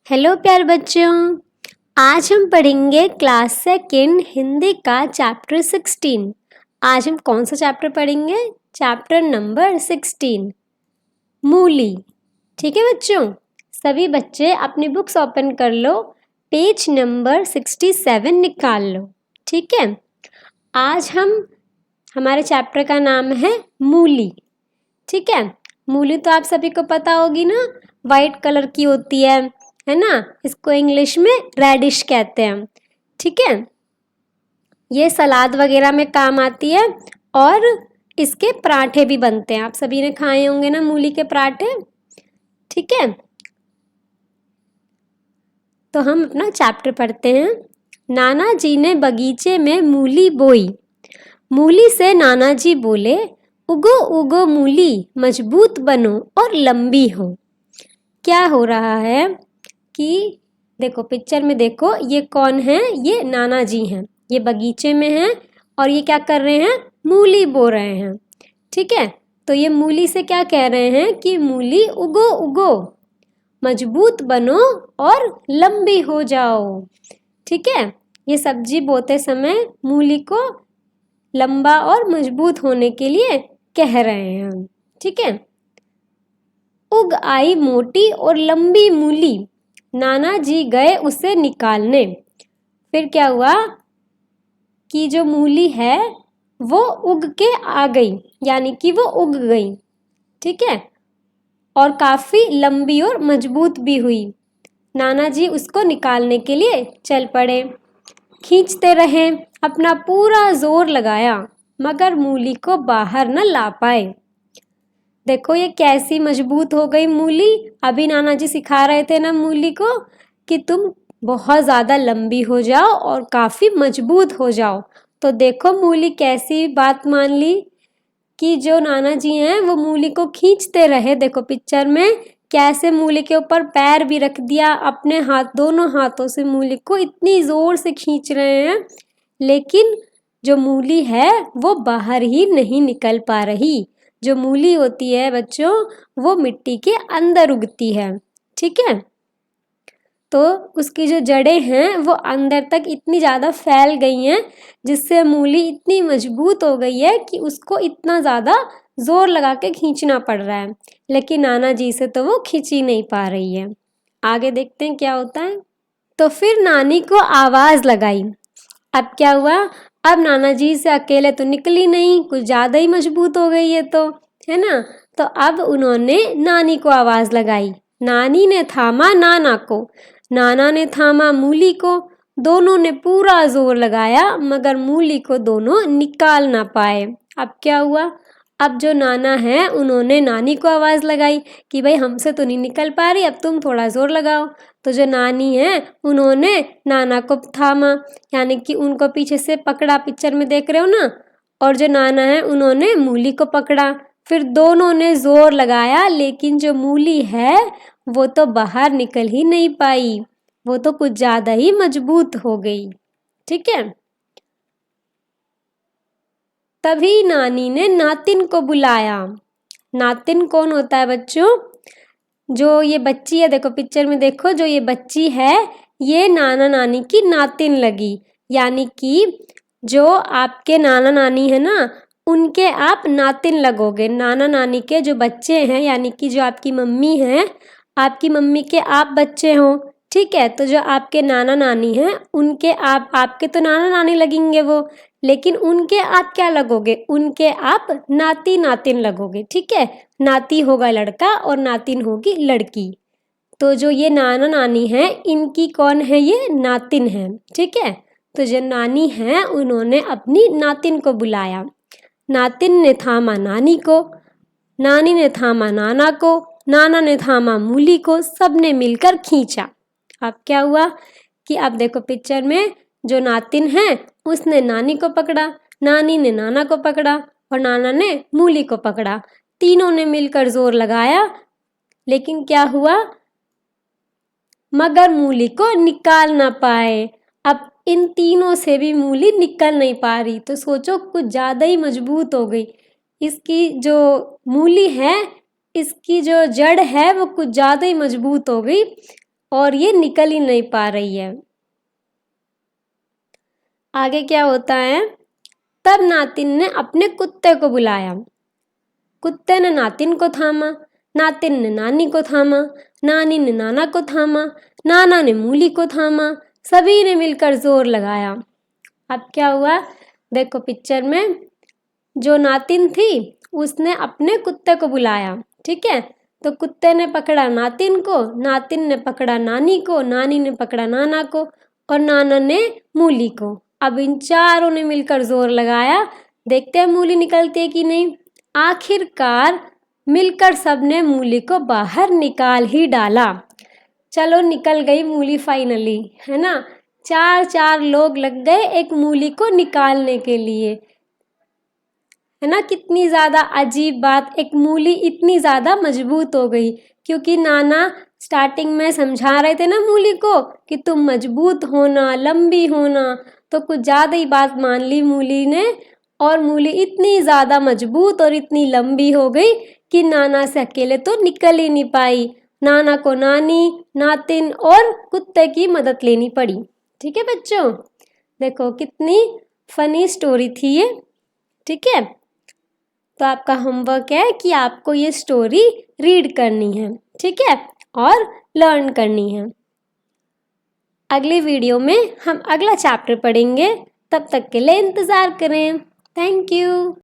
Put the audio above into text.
Hello प्यारे बच्चों, आज हम पढ़ेंगे क्लास सेकेंड हिंदी का चैप्टर 16। आज हम कौन सा चैप्टर पढ़ेंगे? चैप्टर नंबर 16, मूली। ठीक है बच्चों, सभी बच्चे अपनी बुक्स ओपन कर लो, पेज नंबर 67 निकाल लो। ठीक है, आज हमारे चैप्टर का नाम है मूली। ठीक है, मूली तो आप सभी को पता होगी ना, वाइट कलर की होती है ना। इसको इंग्लिश में रेडिश कहते हैं। ठीक है, ये सलाद वगैरह में काम आती है और इसके पराठे भी बनते हैं। आप सभी ने खाए होंगे ना मूली के पराठे। ठीक है, तो हम अपना चैप्टर पढ़ते हैं। नाना जी ने बगीचे में मूली बोई। मूली से नाना जी बोले, उगो उगो मूली, मजबूत बनो और लंबी हो। क्या हो रहा है कि देखो पिक्चर में देखो, ये कौन है? ये नाना जी हैं। ये बगीचे में हैं और ये क्या कर रहे हैं? मूली बो रहे हैं। ठीक है, तो ये मूली से क्या कह रहे हैं कि मूली उगो उगो, मजबूत बनो और लंबी हो जाओ। ठीक है, ये सब्जी बोते समय मूली को लंबा और मजबूत होने के लिए कह रहे हैं। ठीक है, उग आई मोटी और लंबी मूली, नाना जी गए उसे निकालने। फिर क्या हुआ कि जो मूली है वो उग के आ गई, यानी कि वो उग गई। ठीक है, और काफी लंबी और मजबूत भी हुई। नाना जी उसको निकालने के लिए चल पड़े। खींचते रहे, अपना पूरा जोर लगाया, मगर मूली को बाहर न ला पाए। देखो ये कैसी मजबूत हो गई मूली। अभी नाना जी सिखा रहे थे ना मूली को कि तुम बहुत ज़्यादा लंबी हो जाओ और काफ़ी मजबूत हो जाओ। तो देखो मूली कैसी बात मान ली कि जो नाना जी हैं वो मूली को खींचते रहे। देखो पिक्चर में कैसे मूली के ऊपर पैर भी रख दिया, अपने हाथ दोनों हाथों से मूली को इतनी ज़ोर से खींच रहे हैं, लेकिन जो मूली है वो बाहर ही नहीं निकल पा रही। जो मूली होती है बच्चों, वो मिट्टी के अंदर उगती है। ठीक है, तो उसकी जो जड़ें हैं वो अंदर तक इतनी ज़्यादा फैल गई हैं, जिससे मूली इतनी मजबूत हो गई है कि उसको इतना ज़्यादा जोर लगा के खींचना पड़ रहा है, लेकिन नाना जी से तो वो खींच ही नहीं पा रही है। आगे देखते हैं क्या होता है। तो फिर नानी को आवाज़ लगाई। अब क्या हुआ? अब नाना जी से अकेले तो निकली नहीं, कुछ ज़्यादा ही मजबूत हो गई है तो, है ना। तो अब उन्होंने नानी को आवाज़ लगाई। नानी ने थामा नाना को, नाना ने थामा मूली को। दोनों ने पूरा जोर लगाया, मगर मूली को दोनों निकाल ना पाए। अब क्या हुआ? अब जो नाना है उन्होंने नानी को आवाज़ लगाई कि भाई हमसे तो नहीं निकल पा रही, अब तुम थोड़ा जोर लगाओ। तो जो नानी है उन्होंने नाना को थामा, यानी कि उनको पीछे से पकड़ा, पिक्चर में देख रहे हो ना। और जो नाना है उन्होंने मूली को पकड़ा। फिर दोनों ने जोर लगाया, लेकिन जो मूली है वो तो बाहर निकल ही नहीं पाई, वो तो कुछ ज़्यादा ही मजबूत हो गई। ठीक है, तभी नानी ने नातिन को बुलाया। नातिन कौन होता है बच्चों? जो ये बच्ची है, देखो पिक्चर में देखो, जो ये बच्ची है ये नाना नानी की नातिन लगी, यानी कि जो आपके नाना नानी है ना उनके आप नातिन लगोगे। नाना नानी के जो बच्चे हैं, यानी कि जो आपकी मम्मी हैं, आपकी मम्मी के आप बच्चे हो। ठीक है, तो जो आपके नाना नानी हैं उनके आप, आपके तो नाना नानी लगेंगे वो, लेकिन उनके आप क्या लगोगे? उनके आप नाती नातिन लगोगे। ठीक है, नाती होगा लड़का और नातिन होगी लड़की। तो जो ये नाना नानी हैं इनकी कौन है? ये नातिन है। ठीक है, तो जो नानी हैं उन्होंने अपनी नातिन को बुलाया। नातिन ने थामा नानी को, नानी ने थामा नाना को, नाना ने थामा मूली को, सब ने मिलकर खींचा। अब क्या हुआ कि अब देखो पिक्चर में जो नातिन है उसने नानी को पकड़ा, नानी ने नाना को पकड़ा और नाना ने मूली को पकड़ा। तीनों ने मिलकर जोर लगाया, लेकिन क्या हुआ? मगर मूली को निकाल ना पाए। अब इन तीनों से भी मूली निकल नहीं पा रही, तो सोचो कुछ ज़्यादा ही मजबूत हो गई। इसकी जो मूली है, इसकी जो जड़ है वो कुछ ज़्यादा ही मजबूत हो गई, और ये निकल ही नहीं पा रही है। आगे क्या होता है, तब नातिन ने अपने कुत्ते को बुलाया। कुत्ते ने नातिन को थामा, नातिन ने नानी को थामा, नानी ने नाना को थामा, नाना ने मूली को थामा, सभी ने मिलकर जोर लगाया। अब क्या हुआ, देखो पिक्चर में जो नातिन थी उसने अपने कुत्ते को बुलाया, ठीक है। तो कुत्ते ने पकड़ा नातिन को, नातिन ने पकड़ा नानी को, नानी ने पकड़ा नाना को और नाना ने मूली को। अब इन चारों ने मिलकर जोर लगाया, देखते हैं मूली निकलती है कि नहीं। आखिरकार मिलकर सबने मूली को बाहर निकाल ही डाला। चलो निकल गई मूली फाइनली, है ना। चार लोग लग गए एक मूली को निकालने के लिए, है ना। कितनी ज़्यादा अजीब बात, एक मूली इतनी ज़्यादा मजबूत हो गई, क्योंकि नाना स्टार्टिंग में समझा रहे थे ना मूली को कि तुम मजबूत होना, लंबी होना, तो कुछ ज़्यादा ही बात मान ली मूली ने, और मूली इतनी ज़्यादा मजबूत और इतनी लंबी हो गई कि नाना से अकेले तो निकल ही नहीं पाई। नाना को नानी, नातिन और कुत्ते की मदद लेनी पड़ी। ठीक है बच्चों, देखो कितनी फनी स्टोरी थी ये, ठीक है। तो आपका होमवर्क है कि आपको ये स्टोरी रीड करनी है, ठीक है, और लर्न करनी है। अगले वीडियो में हम अगला चैप्टर पढ़ेंगे, तब तक के लिए इंतज़ार करें। Thank you.